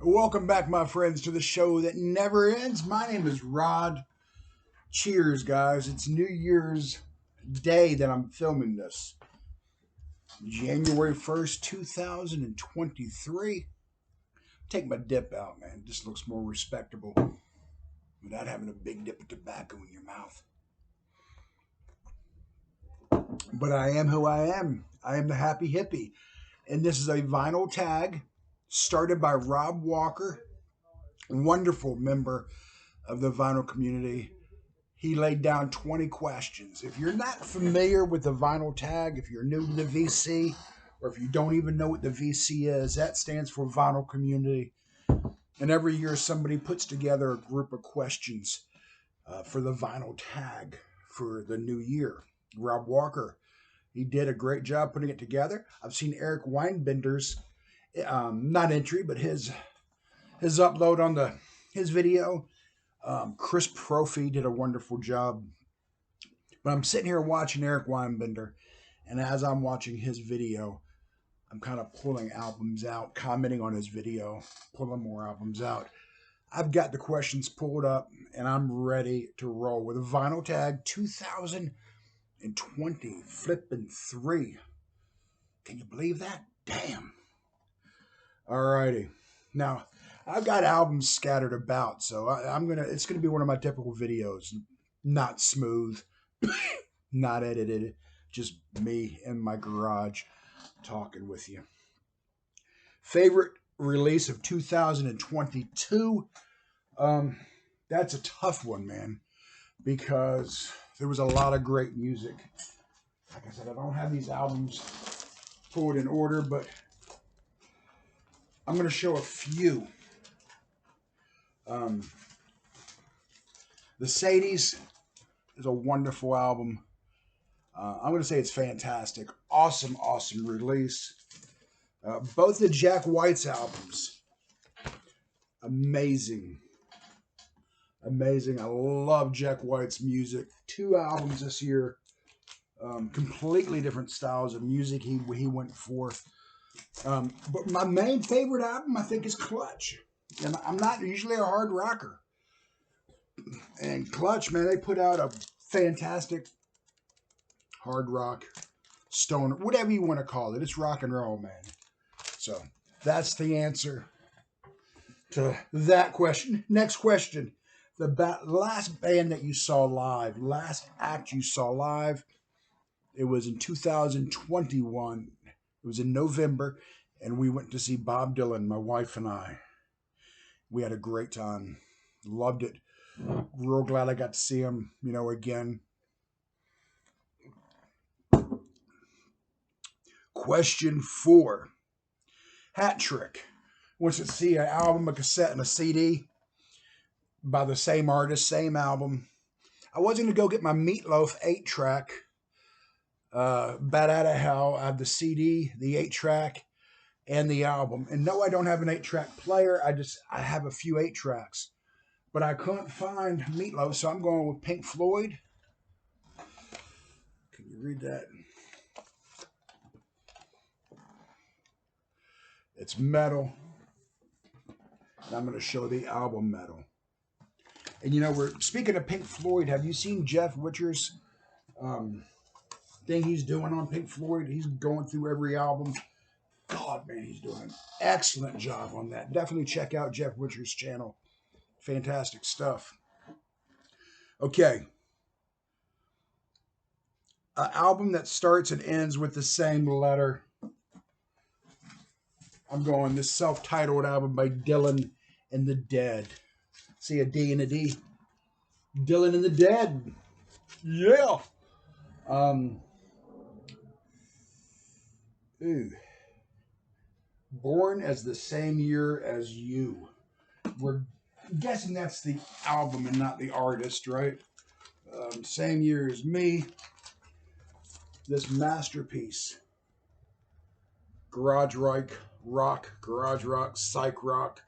Welcome back, my friends, to the show that never ends. My name is Rod. Cheers, guys. It's New Year's Day that I'm filming this. January 1st, 2023. Take my dip out, man. It just looks more respectable without having a big dip of tobacco in your mouth. But I am who I am. I am the happy hippie. And this is a vinyl tag started by Rob Walker, wonderful member of the vinyl community. He laid down 20 questions. If you're not familiar with the vinyl tag, if you're new to the VC, or if you don't even know what the VC is, that stands for Vinyl Community. And every year somebody puts together a group of questions for the vinyl tag for the new year. Rob Walker, he did a great job putting it together. I've seen Eric Weinbender's, not entry, but his upload on his video. Chris Profi did a wonderful job. But I'm sitting here watching Eric Weinbender, and as I'm watching his video, I'm kind of pulling albums out, commenting on his video, pulling more albums out. I've got the questions pulled up, and I'm ready to roll with a vinyl tag 2020, flipping 3. Can you believe that? Damn. Alrighty. Now, I've got albums scattered about, so it's gonna be one of my typical videos. Not smooth, not edited, just me in my garage talking with you. Favorite release of 2022? That's a tough one, man, because there was a lot of great music. Like I said, I don't have these albums pulled in order, but I'm going to show a few. The Sadies is a wonderful album. I'm going to say it's fantastic. Awesome release. Both the Jack White's albums. Amazing. I love Jack White's music. 2 albums this year. Completely different styles of music he went for. But my main favorite album, I think, is Clutch. And I'm not usually a hard rocker. And Clutch, man, they put out a fantastic hard rock, stoner, whatever you want to call it. It's rock and roll, man. So that's the answer to that question. Next question. The last band that you saw live, last act you saw live, it was in 2021. It was in November, and we went to see Bob Dylan, my wife and I. We had a great time. Loved it. Real glad I got to see him, again. Question 4. Hat Trick wants to see an album, a cassette, and a CD by the same artist, same album. I was going to go get my Meatloaf 8-track, Bat Out of Hell. I have the CD, the 8-track, and the album. And no, I don't have an 8-track player. I have a few 8-tracks. But I couldn't find Meatloaf, so I'm going with Pink Floyd. Can you read that? It's metal. And I'm going to show the album metal. And we're speaking of Pink Floyd. Have you seen Jeff Witcher's thing he's doing on Pink Floyd? He's going through every album. God, man, he's doing an excellent job on that. Definitely check out Jeff Witcher's channel. Fantastic stuff. Okay. An album that starts and ends with the same letter. I'm going this self-titled album by Dylan and the Dead. See a D and a D. Dylan and the Dead. Yeah. Born as the Same Year as You. We're guessing that's the album and not the artist, right? Same year as me. This masterpiece. Garage rock, psych rock.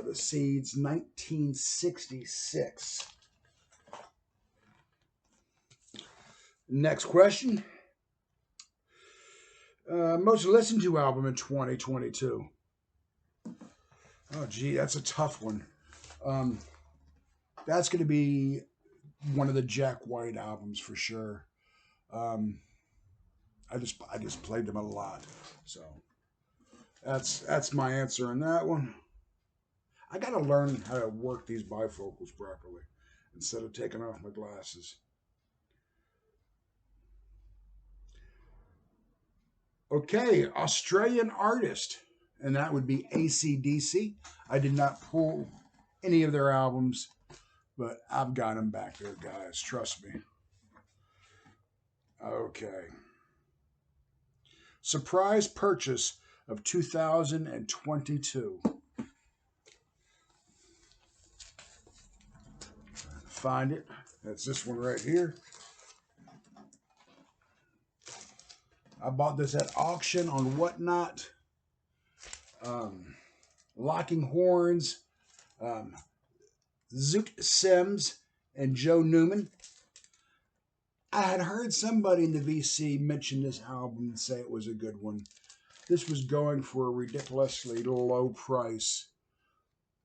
The Seeds, 1966. Next question. Most listened to album in 2022. Oh, gee, that's a tough one. Um, that's going to be one of the Jack White albums for sure. Um, I just played them a lot, so that's my answer on that one. I got to learn how to work these bifocals properly instead of taking off my glasses. Okay, Australian artist, and that would be AC/DC. I did not pull any of their albums, but I've got them back there, guys. Trust me. Okay. Surprise purchase of 2022. Find it. That's this one right here. I bought this at auction on Whatnot. Um, Locking Horns, um, Zoot Sims, and Joe Newman. I had heard somebody in the VC mention this album and say it was a good one. This was going for a ridiculously low price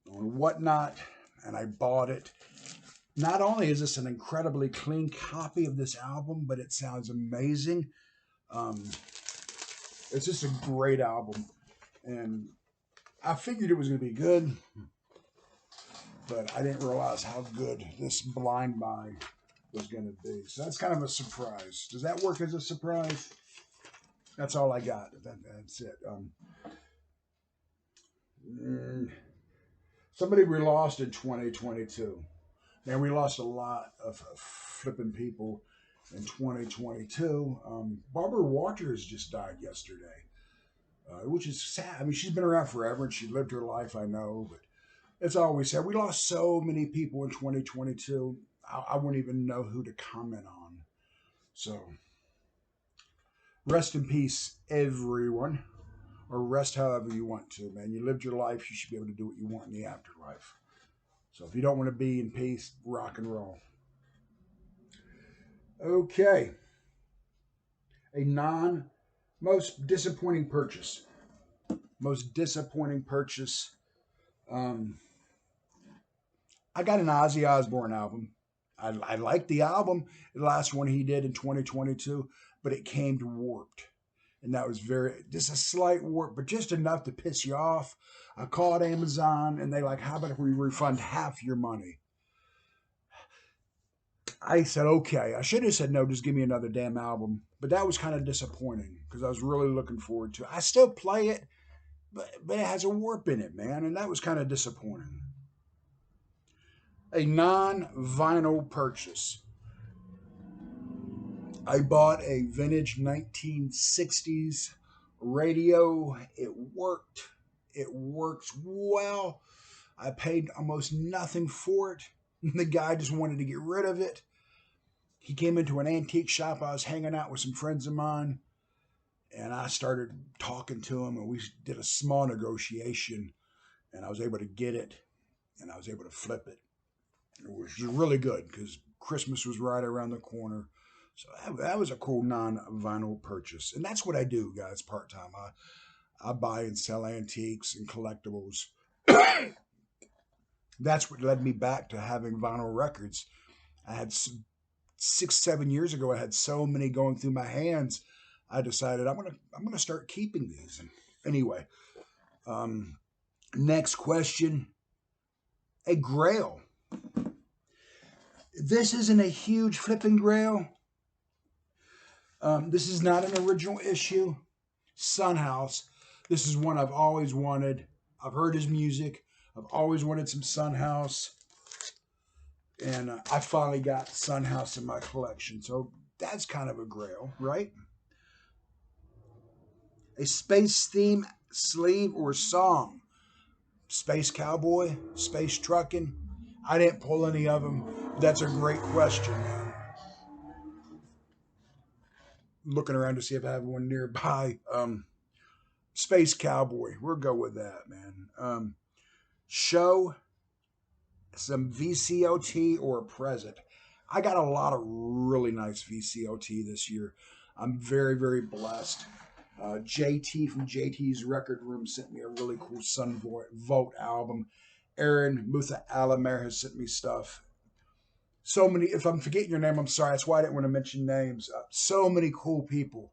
on Whatnot, and I bought it. Not only is this an incredibly clean copy of this album, but it sounds amazing. Um, it's just a great album, and I figured it was going to be good, but I didn't realize how good this Blind Buy was going to be. So that's kind of a surprise. Does that work as a surprise? That's all I got. That's it. Somebody we lost in 2022. Man, we lost a lot of flipping people in 2022. Barbara Walters just died yesterday, which is sad. I mean, she's been around forever and she lived her life, I know, but it's always sad. We lost so many people in 2022. I wouldn't even know who to comment on. So, rest in peace, everyone, or rest however you want to, man. You lived your life, you should be able to do what you want in the afterlife. So, if you don't want to be in peace, rock and roll. Okay. A non most disappointing purchase. Most disappointing purchase. Um, I got an Ozzy Osbourne album. I liked the album, the last one he did in 2022, but it came to warped. And that was just a slight warp, but just enough to piss you off. I called Amazon and they like, how about if we refund half your money? I said, okay. I should have said no, just give me another damn album. But that was kind of disappointing because I was really looking forward to it. I still play it, but it has a warp in it, man. And that was kind of disappointing. A non vinyl purchase. I bought a vintage 1960s radio. It worked. It works well. I paid almost nothing for it. The guy just wanted to get rid of it. He came into an antique shop. I was hanging out with some friends of mine, and I started talking to him, and we did a small negotiation, and I was able to get it, and I was able to flip it. It was really good because Christmas was right around the corner. So that was a cool non-vinyl purchase. And that's what I do, guys, part-time. I buy and sell antiques and collectibles. That's what led me back to having vinyl records. I had 6, 7 years ago, I had so many going through my hands. I decided I'm gonna start keeping these. And anyway, um, next question: a grail. This isn't a huge flipping grail. This is not an original issue. Son House. This is one I've always wanted. I've heard his music. I've always wanted some Son House. And I finally got Son House in my collection. So that's kind of a grail, right? A space theme sleeve or song. Space Cowboy, Space Truckin'. I didn't pull any of them. That's a great question, man. Looking around to see if I have one nearby. Space Cowboy. We'll go with that, man. Show some VCOT or a present. I got a lot of really nice VCOT this year. I'm very, very blessed. JT from JT's Record Room sent me a really cool Sun Vote album. Aaron Mutha Alamer has sent me stuff. So many, if I'm forgetting your name, I'm sorry. That's why I didn't want to mention names. So many cool people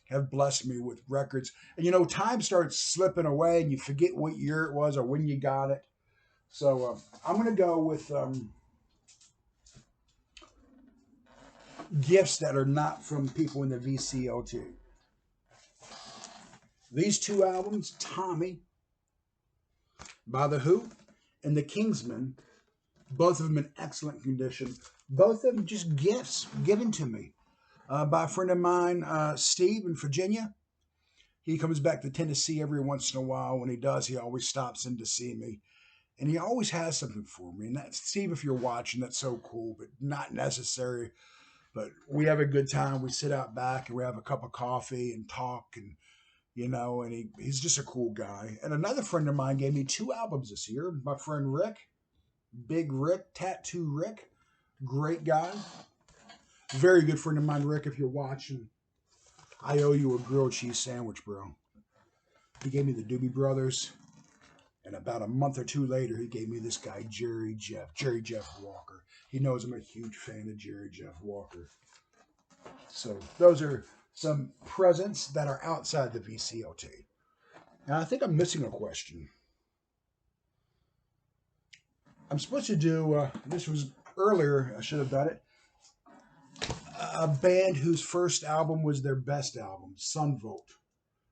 have blessed me with records. And time starts slipping away and you forget what year it was or when you got it. So I'm going to go with gifts that are not from people in the VCOT. These two albums, Tommy by The Who and The Kingsmen, both of them in excellent condition. Both of them just gifts given to me by a friend of mine, Steve in Virginia. He comes back to Tennessee every once in a while. When he does, he always stops in to see me. And he always has something for me. And that's, Steve, if you're watching, that's so cool, but not necessary. But we have a good time. We sit out back and we have a cup of coffee and talk and he's just a cool guy. And another friend of mine gave me 2 albums this year. My friend Rick, Big Rick, Tattoo Rick, great guy. Very good friend of mine, Rick, if you're watching. I owe you a grilled cheese sandwich, bro. He gave me the Doobie Brothers. And about a month or 2 later, he gave me this guy, Jerry Jeff Walker. He knows I'm a huge fan of Jerry Jeff Walker. So those are some presents that are outside the VCOT. Now, I think I'm missing a question. I'm supposed to do, this was earlier, I should have done it. A band whose first album was their best album, Sun Vote.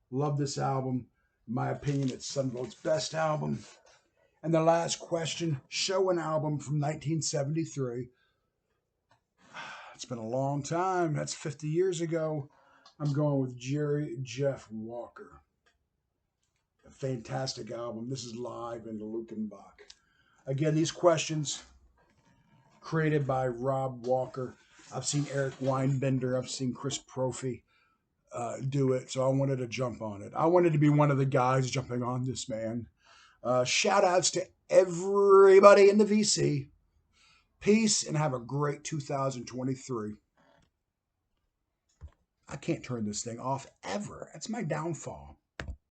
Love this album. In my opinion, it's Sun Vote's best album. And the last question, show an album from 1973. It's been a long time. That's 50 years ago. I'm going with Jerry Jeff Walker. A fantastic album. This is live in Lukenbach. Again, these questions created by Rob Walker. I've seen Eric Weinbender. I've seen Chris Profi do it. So I wanted to jump on it. I wanted to be one of the guys jumping on this, man. Shout outs to everybody in the VC. Peace and have a great 2023. I can't turn this thing off ever. That's my downfall.